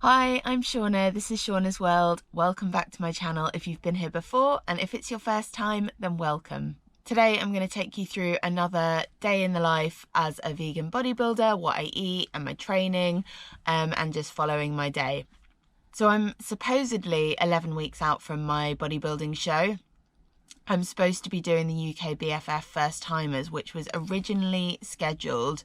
Hi, I'm Shauna, this is Shauna's World. Welcome back to my channel if you've been here before, and if it's your first time, then welcome. Today I'm going to take you through another day in the life as a vegan bodybuilder, what I eat and my training, and just following my day. So I'm supposedly 11 weeks out from my bodybuilding show. I'm supposed to be doing the UKBFF First Timers, which was originally scheduled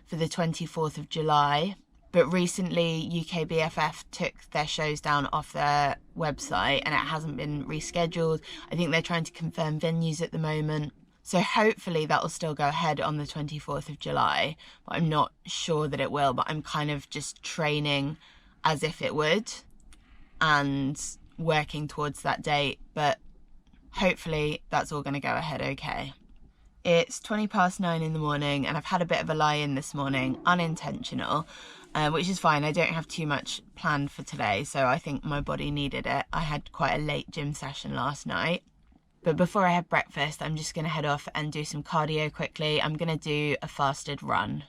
for the 24th of July. But recently UKBFF took their shows down off their website and it hasn't been rescheduled. I think they're trying to confirm venues at the moment. So hopefully that will still go ahead on the 24th of July, but I'm not sure that it will, but I'm kind of just training as if it would and working towards that date, but hopefully that's all going to go ahead okay. It's 9:20 in the morning and I've had a bit of a lie-in this morning, unintentional. Which is fine. I don't have too much planned for today, so I think my body needed it. I had quite a late gym session last night. But before I have breakfast, I'm just going to head off and do some cardio quickly. I'm going to do a fasted run.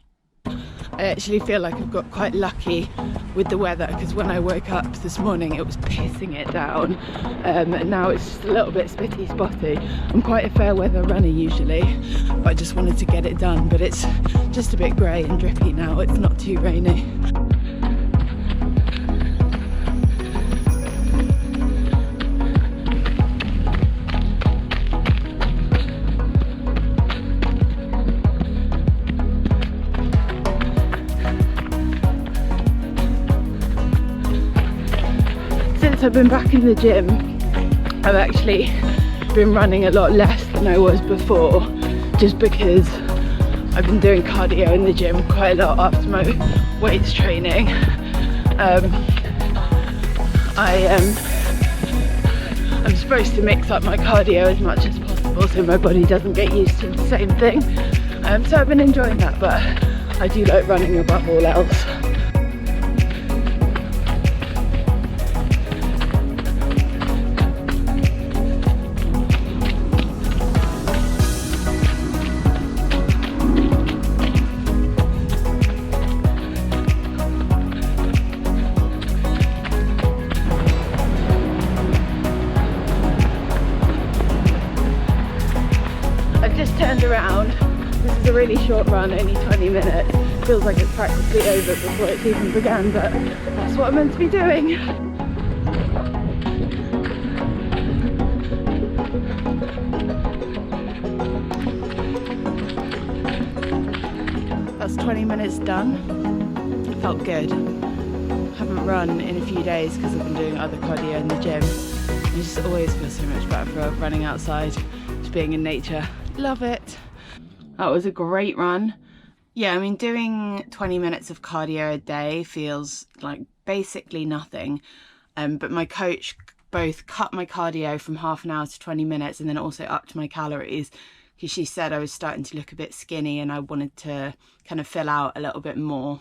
I actually feel like I've got quite lucky with the weather, because when I woke up this morning it was pissing it down, and now it's just a little bit spitty spotty. I'm quite a fair weather runner usually, but I just wanted to get it done. But it's just a bit grey and drippy now, it's not too rainy. I've been back in the gym, I've actually been running a lot less than I was before, just because I've been doing cardio in the gym quite a lot after my weights training. I'm supposed to mix up my cardio as much as possible so my body doesn't get used to the same thing, so I've been enjoying that, but I do like running above all else. Turned around. This is a really short run, only 20 minutes. Feels like it's practically over before it's even began, but that's what I'm meant to be doing. That's 20 minutes done. It felt good. Haven't run in a few days because I've been doing other cardio in the gym. I just always feel so much better for running outside, just being in nature. Love it. That was a great run. Yeah, I mean, doing 20 minutes of cardio a day feels like basically nothing. But my coach both cut my cardio from half an hour to 20 minutes and then also upped my calories, because she said I was starting to look a bit skinny and I wanted to kind of fill out a little bit more.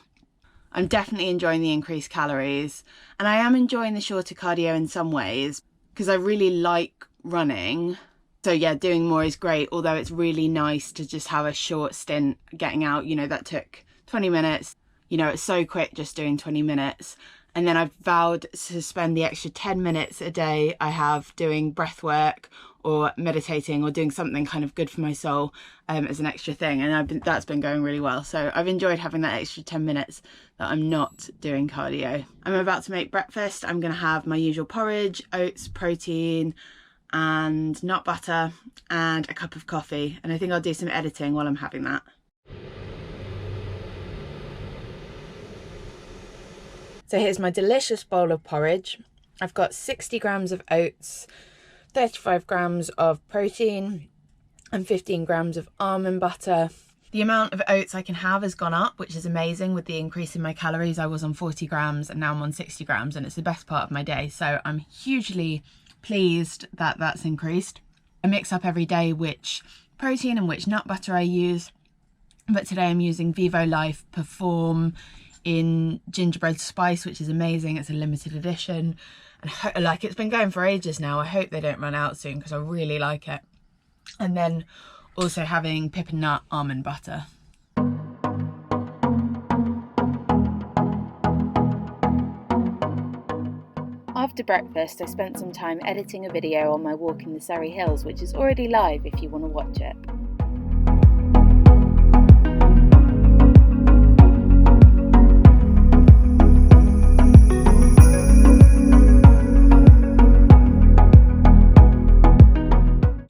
I'm definitely enjoying the increased calories, and I am enjoying the shorter cardio in some ways because I really like running. So yeah, doing more is great, although it's really nice to just have a short stint getting out. You know, that took 20 minutes. You know, it's so quick just doing 20 minutes. And then I've vowed to spend the extra 10 minutes a day I have doing breath work or meditating or doing something kind of good for my soul as an extra thing. And that's been going really well. So I've enjoyed having that extra 10 minutes that I'm not doing cardio. I'm about to make breakfast. I'm going to have my usual porridge, oats, protein, and nut butter and a cup of coffee, and I think I'll do some editing while I'm having that. So here's my delicious bowl of porridge. I've got 60 grams of oats, 35 grams of protein and 15 grams of almond butter. The amount of oats I can have has gone up, which is amazing with the increase in my calories. I was on 40 grams and now I'm on 60 grams, and it's the best part of my day, so I'm hugely pleased that that's increased. I mix up every day which protein and which nut butter I use, but today I'm using Vivo Life Perform in gingerbread spice, which is amazing. It's a limited edition, and like, it's been going for ages now. I hope they don't run out soon because I really like it. And then also having pip and nut almond butter. after breakfast I spent some time editing a video on my walk in the Surrey Hills, which is already live if you want to watch it.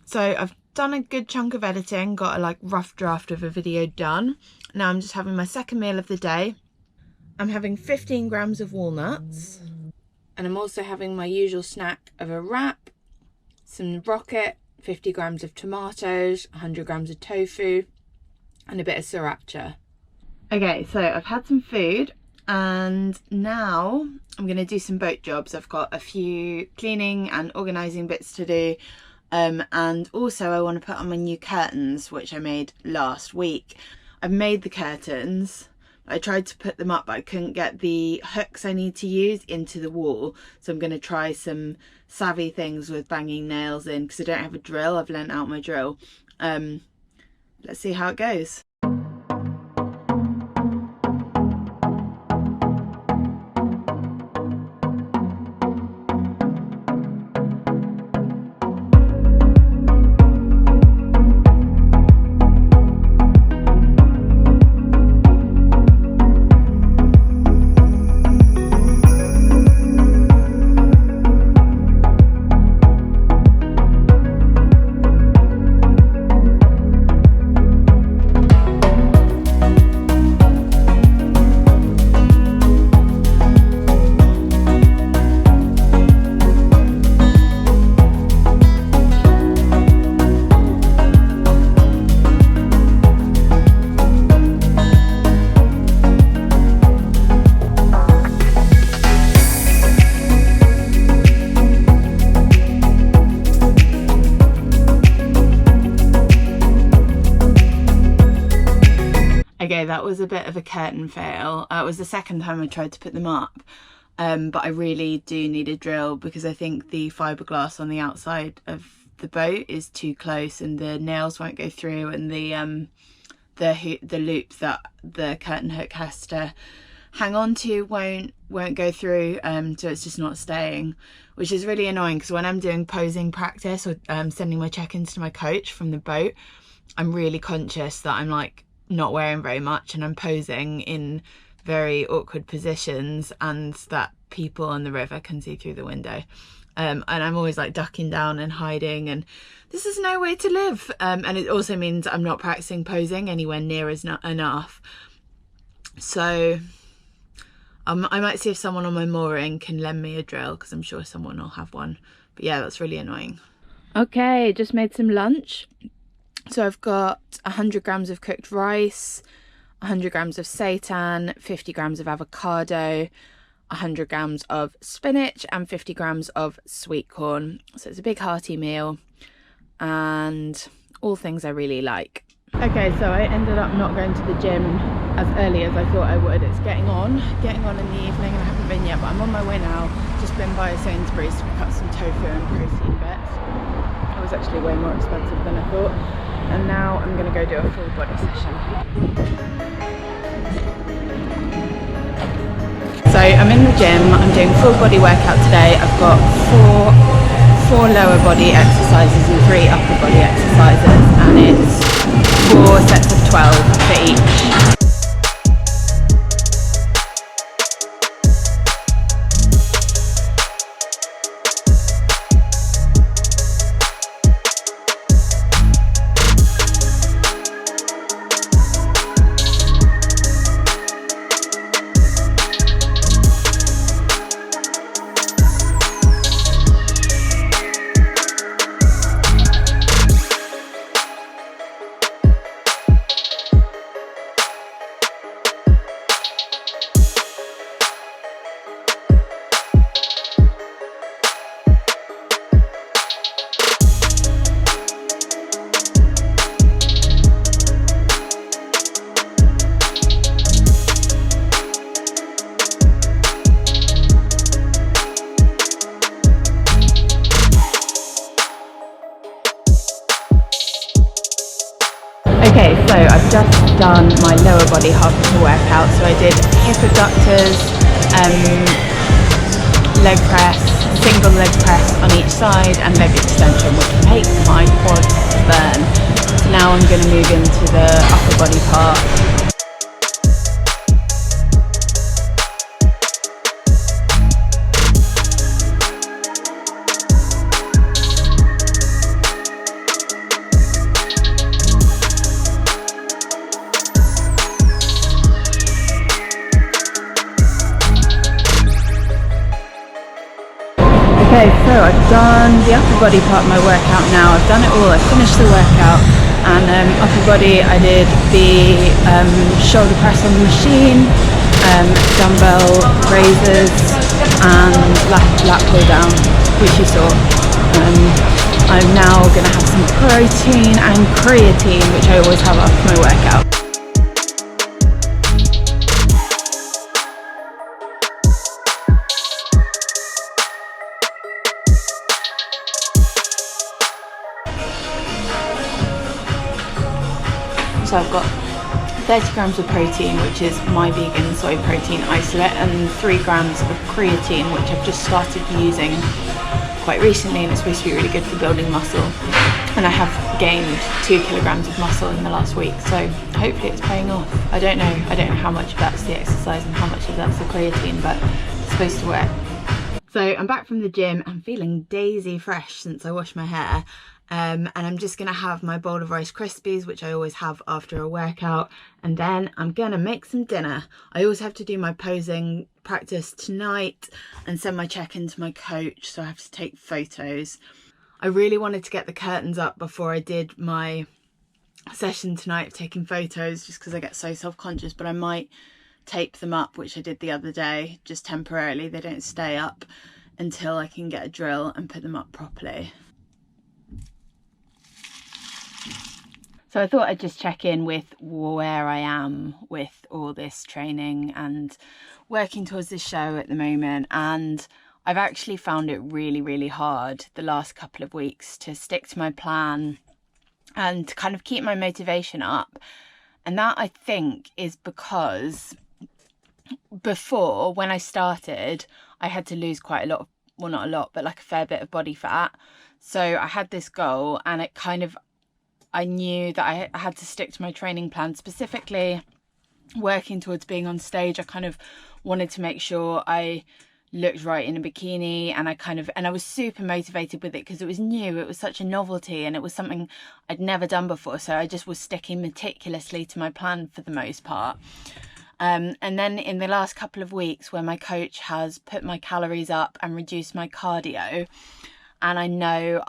So I've done a good chunk of editing, got a rough draft of a video done. Now I'm just having my second meal of the day. I'm having 15 grams of walnuts, and I'm also having my usual snack of a wrap, some rocket, 50 grams of tomatoes, 100 grams of tofu, and a bit of sriracha. Okay, so I've had some food, and now I'm going to do some boat jobs. I've got a few cleaning and organising bits to do. And also I want to put on my new curtains, which I made last week. I've made the curtains. I tried to put them up, but I couldn't get the hooks I need to use into the wall. So I'm going to try some savvy things with banging nails in, because I don't have a drill. I've lent out my drill. Let's see how it goes. Okay, that was a bit of a curtain fail. It was the second time I tried to put them up, but I really do need a drill, because I think the fiberglass on the outside of the boat is too close and the nails won't go through, and the loop that the curtain hook has to hang on to won't go through, so it's just not staying, which is really annoying, because when I'm doing posing practice or sending my check-ins to my coach from the boat, I'm really conscious that I'm not wearing very much and I'm posing in very awkward positions, and that people on the river can see through the window, and I'm always ducking down and hiding, and this is no way to live, and it also means I'm not practicing posing anywhere near as enough. So I might see if someone on my mooring can lend me a drill, because I'm sure someone will have one, but yeah, that's really annoying. Okay, just made some lunch. So I've got 100 grams of cooked rice, 100 grams of seitan, 50 grams of avocado, 100 grams of spinach, and 50 grams of sweet corn. So it's a big hearty meal, and all things I really like. Okay, so I ended up not going to the gym as early as I thought I would. It's getting on in the evening, and I haven't been yet, but I'm on my way now. Just been by Sainsbury's to pick up some tofu and protein bits. It was actually way more expensive than I thought. And now I'm going to go do a full body session. So I'm in the gym, I'm doing full body workout today. I've got four lower body exercises and 3 upper body exercises, and it's 4 sets of 12 for each. Okay, so I've just done my lower body half of the workout. So I did hip abductors, leg press, single leg press on each side and leg extension, which makes my quads burn. So now I'm going to move into the upper body part. Okay, so I've done the upper body part of my workout now. I've done it all. I finished the workout, and upper body I did the shoulder press on the machine, dumbbell raises, and lat pull down, which you saw. I'm now going to have some protein and creatine, which I always have after my workout. So I've got 30 grams of protein, which is my vegan soy protein isolate, and 3 grams of creatine, which I've just started using quite recently, and it's supposed to be really good for building muscle. And I have gained 2 kilograms of muscle in the last week, so hopefully it's paying off. I don't know how much of that's the exercise and how much of that's the creatine, but it's supposed to work. So I'm back from the gym. I'm feeling daisy fresh since I washed my hair. And I'm just going to have my bowl of Rice Krispies, which I always have after a workout, and then I'm going to make some dinner. I always have to do my posing practice tonight and send my check-in to my coach, so I have to take photos. I really wanted to get the curtains up before I did my session tonight of taking photos, just because I get so self-conscious, but I might tape them up, which I did the other day, just temporarily. They don't stay up until I can get a drill and put them up properly. So I thought I'd just check in with where I am with all this training and working towards this show at the moment. And I've actually found it really, really hard the last couple of weeks to stick to my plan and to kind of keep my motivation up. And that, I think, is because before, when I started, I had to lose quite a lot of, well, not a lot, but like a fair bit of body fat. So I had this goal, and it kind of, I knew that I had to stick to my training plan, specifically working towards being on stage. I kind of wanted to make sure I looked right in a bikini, and I was super motivated with it because it was new. It was such a novelty, and it was something I'd never done before. So I just was sticking meticulously to my plan for the most part. And then in the last couple of weeks, where my coach has put my calories up and reduced my cardio, and I know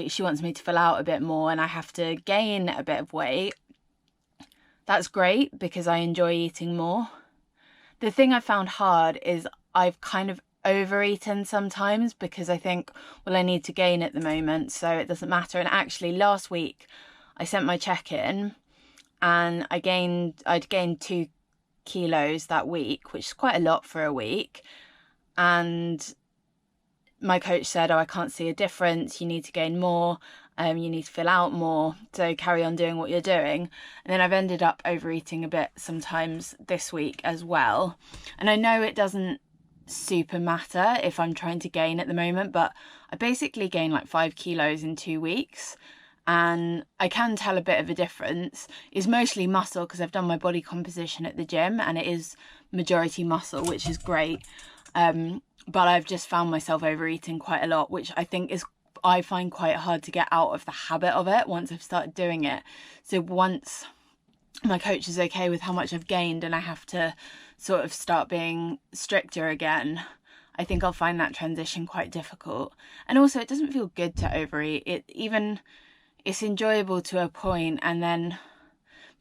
she wants me to fill out a bit more and I have to gain a bit of weight, that's great because I enjoy eating more. The thing I found hard is I've kind of overeaten sometimes because I think, well, I need to gain at the moment, so it doesn't matter. And actually last week I sent my check-in and I'd gained 2 kilos that week, which is quite a lot for a week. And my coach said, oh, I can't see a difference. You need to gain more. You need to fill out more. So carry on doing what you're doing. And then I've ended up overeating a bit sometimes this week as well. And I know it doesn't super matter if I'm trying to gain at the moment, but I basically gained like 5 kilos in 2 weeks. And I can tell a bit of a difference. It's mostly muscle because I've done my body composition at the gym and it is majority muscle, which is great. But I've just found myself overeating quite a lot, which I find quite hard to get out of the habit of it once I've started doing it. So once my coach is okay with how much I've gained and I have to sort of start being stricter again, I think I'll find that transition quite difficult. And also it doesn't feel good to overeat. It's enjoyable to a point, and then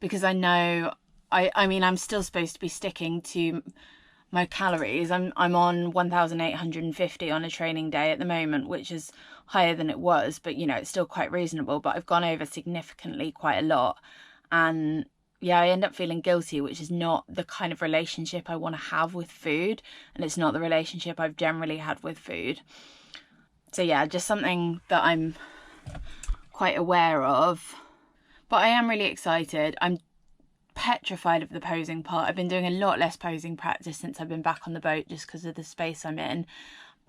because I know I'm still supposed to be sticking to my calories. I'm on 1,850 on a training day at the moment, which is higher than it was, but it's still quite reasonable. But I've gone over significantly quite a lot, and I end up feeling guilty, which is not the kind of relationship I want to have with food, and it's not the relationship I've generally had with food. So just something that I'm quite aware of, but I am really excited. I'm petrified of the posing part. I've been doing a lot less posing practice since I've been back on the boat just because of the space I'm in,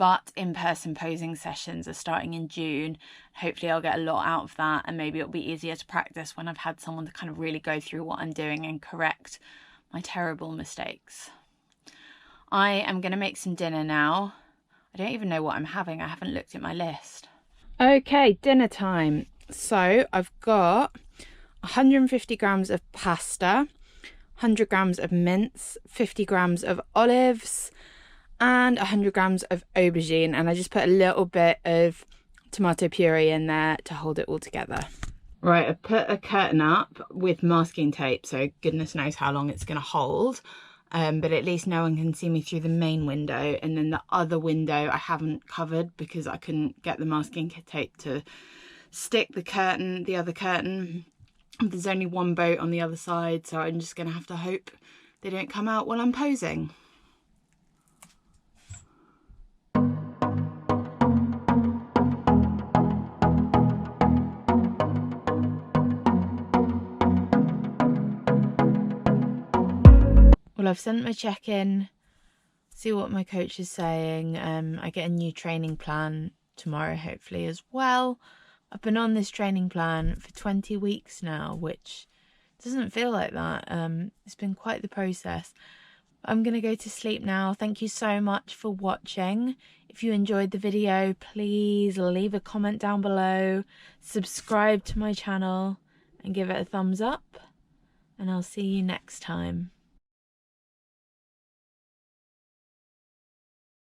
but in-person posing sessions are starting in June. Hopefully I'll get a lot out of that, and maybe it'll be easier to practice when I've had someone to kind of really go through what I'm doing and correct my terrible mistakes. I am going to make some dinner now. I don't even know what I'm having. I haven't looked at my list. Okay, dinner time. So I've got 150 grams of pasta, 100 grams of mince, 50 grams of olives, and 100 grams of aubergine. And I just put a little bit of tomato puree in there to hold it all together. Right, I put a curtain up with masking tape, so goodness knows how long it's going to hold. But at least no one can see me through the main window. And then the other window I haven't covered because I couldn't get the masking tape to stick the other curtain. There's only one boat on the other side, so I'm just going to have to hope they don't come out while I'm posing. Well, I've sent my check-in, see what my coach is saying. I get a new training plan tomorrow, hopefully, as well. I've been on this training plan for 20 weeks now, which doesn't feel like that. It's been quite the process. I'm going to go to sleep now. Thank you so much for watching. If you enjoyed the video, please leave a comment down below, subscribe to my channel, and give it a thumbs up. And I'll see you next time.